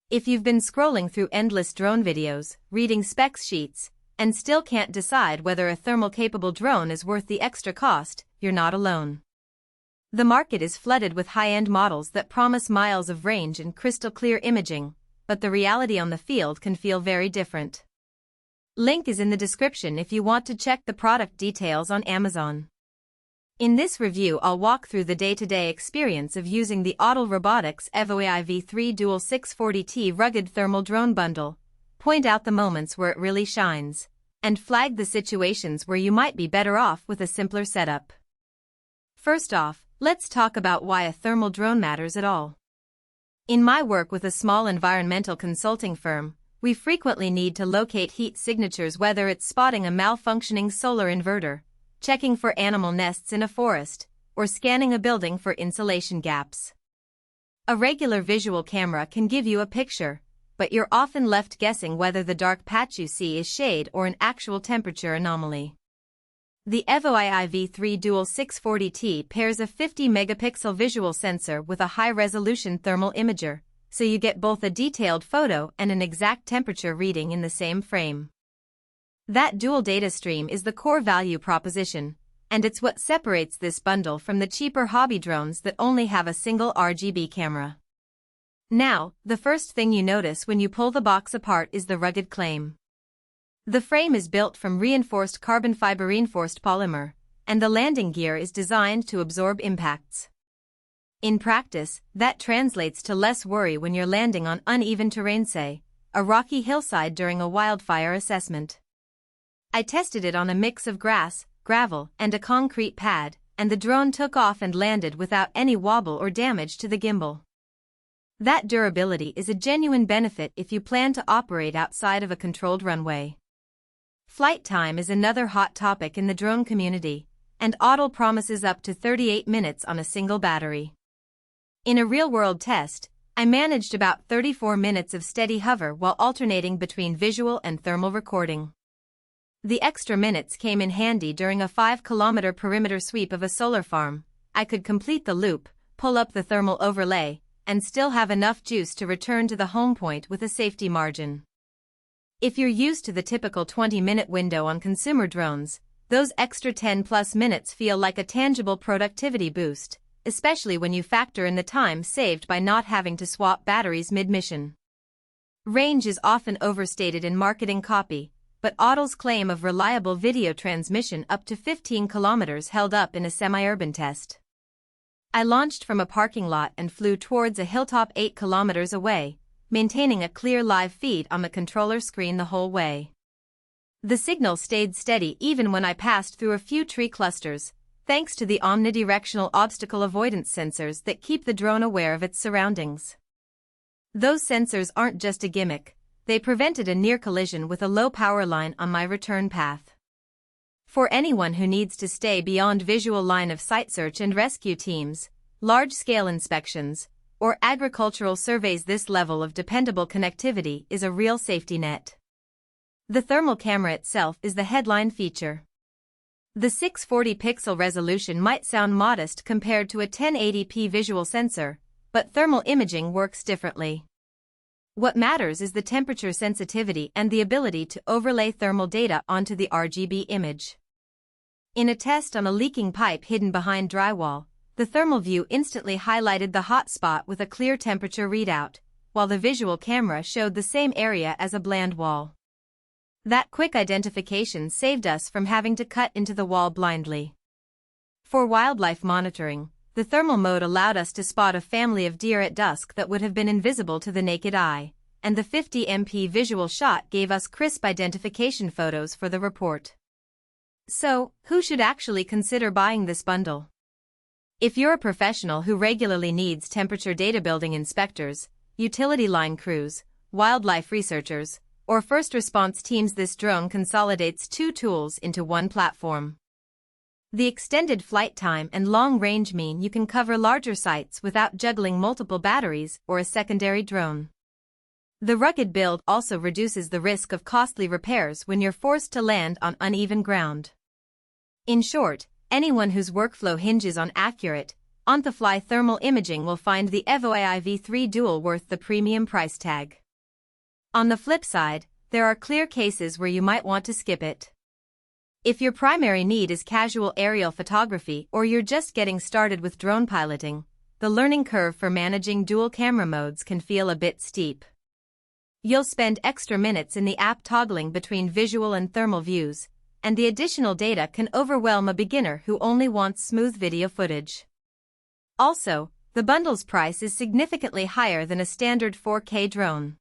If you've been scrolling through endless drone videos, reading specs sheets, and still can't decide whether a thermal-capable drone is worth the extra cost, you're not alone. The market is flooded with high-end models that promise miles of range and crystal-clear imaging, but the reality on the field can feel very different. Link is in the description if you want to check the product details on Amazon. In this review, I'll walk through the day-to-day experience of using the Autel Robotics Evo AIV3 Dual 640T Rugged Thermal Drone Bundle, point out the moments where it really shines, and flag the situations where you might be better off with a simpler setup. First off, let's talk about why a thermal drone matters at all. In my work with a small environmental consulting firm, we frequently need to locate heat signatures, whether it's spotting a malfunctioning solar inverter, checking for animal nests in a forest, or scanning a building for insulation gaps. A regular visual camera can give you a picture, but you're often left guessing whether the dark patch you see is shade or an actual temperature anomaly. The Evo AIV3 Dual 640T pairs a 50-megapixel visual sensor with a high-resolution thermal imager, so you get both a detailed photo and an exact temperature reading in the same frame. That dual data stream is the core value proposition, and it's what separates this bundle from the cheaper hobby drones that only have a single RGB camera. Now, the first thing you notice when you pull the box apart is the rugged claim. The frame is built from reinforced carbon fiber reinforced polymer, and the landing gear is designed to absorb impacts. In practice, that translates to less worry when you're landing on uneven terrain, say, a rocky hillside during a wildfire assessment. I tested it on a mix of grass, gravel, and a concrete pad, and the drone took off and landed without any wobble or damage to the gimbal. That durability is a genuine benefit if you plan to operate outside of a controlled runway. Flight time is another hot topic in the drone community, and Autel promises up to 38 minutes on a single battery. In a real-world test, I managed about 34 minutes of steady hover while alternating between visual and thermal recording. The extra minutes came in handy during a 5-kilometer perimeter sweep of a solar farm. I could complete the loop, pull up the thermal overlay, and still have enough juice to return to the home point with a safety margin. If you're used to the typical 20-minute window on consumer drones, those extra 10+ minutes feel like a tangible productivity boost, especially when you factor in the time saved by not having to swap batteries mid-mission. Range is often overstated in marketing copy, but Autel's claim of reliable video transmission up to 15 kilometers held up in a semi-urban test. I launched from a parking lot and flew towards a hilltop 8 kilometers away, maintaining a clear live feed on the controller screen the whole way. The signal stayed steady even when I passed through a few tree clusters, thanks to the omnidirectional obstacle avoidance sensors that keep the drone aware of its surroundings. Those sensors aren't just a gimmick, they prevented a near collision with a low power line on my return path. For anyone who needs to stay beyond visual line of sight, search and rescue teams, large-scale inspections, or agricultural surveys, this level of dependable connectivity is a real safety net. The thermal camera itself is the headline feature. The 640-pixel resolution might sound modest compared to a 1080p visual sensor, but thermal imaging works differently. What matters is the temperature sensitivity and the ability to overlay thermal data onto the RGB image. In a test on a leaking pipe hidden behind drywall, the thermal view instantly highlighted the hot spot with a clear temperature readout, while the visual camera showed the same area as a bland wall. That quick identification saved us from having to cut into the wall blindly. For wildlife monitoring, the thermal mode allowed us to spot a family of deer at dusk that would have been invisible to the naked eye, and the 50MP visual shot gave us crisp identification photos for the report. So, who should actually consider buying this bundle? If you're a professional who regularly needs temperature data, building inspectors, utility line crews, wildlife researchers, or first response teams, this drone consolidates two tools into one platform. The extended flight time and long range mean you can cover larger sites without juggling multiple batteries or a secondary drone. The rugged build also reduces the risk of costly repairs when you're forced to land on uneven ground. In short, anyone whose workflow hinges on accurate, on-the-fly thermal imaging will find the Evo AI V3 Dual worth the premium price tag. On the flip side, there are clear cases where you might want to skip it. If your primary need is casual aerial photography or you're just getting started with drone piloting, the learning curve for managing dual camera modes can feel a bit steep. You'll spend extra minutes in the app toggling between visual and thermal views, and the additional data can overwhelm a beginner who only wants smooth video footage. Also, the bundle's price is significantly higher than a standard 4K drone.